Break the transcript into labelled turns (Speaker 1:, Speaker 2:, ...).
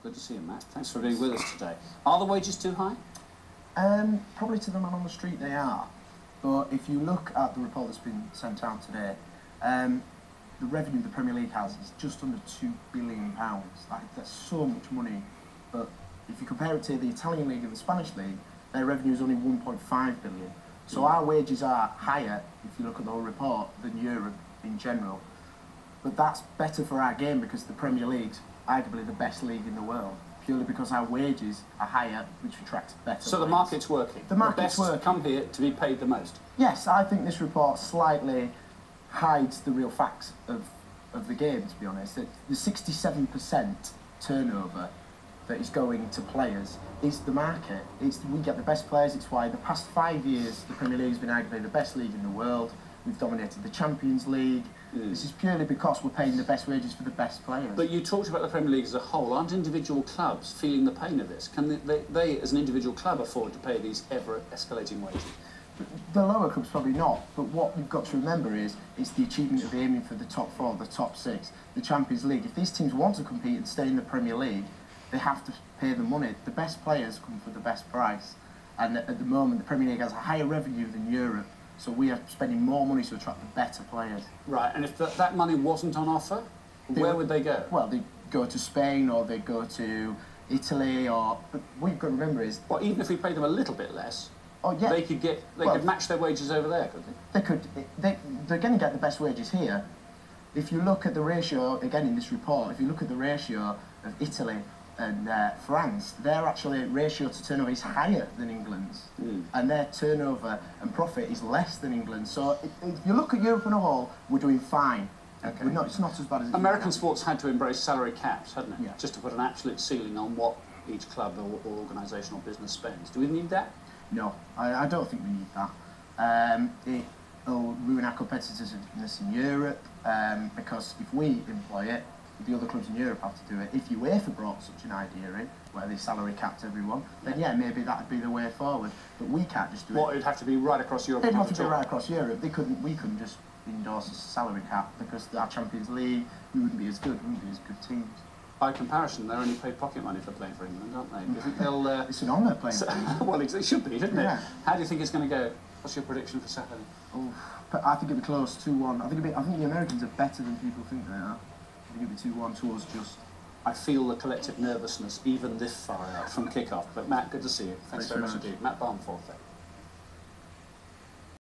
Speaker 1: Good to see you, Matt. Thanks for being with us today. Are the wages too high?
Speaker 2: Probably to the man on the street they are. But if you look at the report that's been sent out today, the revenue the Premier League has is just under £2 billion. That's so much money. But if you compare it to the Italian League and the Spanish League, their revenue is only 1.5 billion. So our wages are higher, if you look at the whole report, than Europe in general. But that's better for our game because the Premier League's arguably the best league in the world, purely because our wages are higher, which attracts better
Speaker 1: So
Speaker 2: players.
Speaker 1: the market's working?
Speaker 2: The market's working.
Speaker 1: Come here to be paid the most?
Speaker 2: Yes, I think this report slightly hides the real facts of the game, to be honest. The 67% turnover that is going to players is the market. We get the best players. It's why the past 5 years the Premier League has been arguably the best league in the world. We've dominated the Champions League. This is purely because we're paying the best wages for the best players.
Speaker 1: But you talked about the Premier League as a whole. Aren't individual clubs feeling the pain of this? Can they as an individual club, afford to pay these ever-escalating wages?
Speaker 2: The lower clubs probably not, but what we've got to remember is it's the achievement of aiming for the top four, the top six, the Champions League. If these teams want to compete and stay in the Premier League, they have to pay the money. The best players come for the best price. And at the moment, the Premier League has a higher revenue than Europe, so we are spending more money to attract the better players.
Speaker 1: Right, and if that money wasn't on offer, where would they go?
Speaker 2: Well, they'd go to Spain or they'd go to Italy, or... But what you've got to remember is...
Speaker 1: Well, even if we paid them a little bit less,
Speaker 2: oh, yeah.
Speaker 1: they could match their wages over there, could they?
Speaker 2: They could. They're going to get the best wages here. If you look at the ratio, again in this report, if you look at the ratio of Italy and France, their actually ratio to turnover is higher than England's, and their turnover and profit is less than England's. So if you look at Europe as a whole, we're doing fine. Okay. It's not as bad as
Speaker 1: American sports had to embrace salary caps, hadn't it?
Speaker 2: Yeah.
Speaker 1: Just to put an absolute ceiling on what each club or organisation or business spends. Do we need that?
Speaker 2: No, I don't think we need that. It'll ruin our competitiveness in Europe, because if we employ it, the other clubs in Europe have to do it. If UEFA brought such an idea in, where they salary capped everyone, then yeah, maybe that would be the way forward. But we can't just do it.
Speaker 1: What, it'd have to be right across Europe?
Speaker 2: It'd have to be right across Europe. We couldn't just endorse a salary cap, because our Champions League, we wouldn't be as good, we wouldn't be as good teams.
Speaker 1: By comparison, they're only paid pocket money for playing for England, aren't they? Do you think they'll...
Speaker 2: It's an honour playing for England.
Speaker 1: Well, it should be, shouldn't it?
Speaker 2: Yeah.
Speaker 1: How do you think it's going to go? What's your prediction for Saturday?
Speaker 2: Oh, I think it'll be close, 2-1. I think the Americans are better than people think they are. I think it'll be 2-1 towards just...
Speaker 1: I feel the collective nervousness even this far out from kick-off. But Matt, good to see you. Thanks very much indeed. Matt Balmforth there.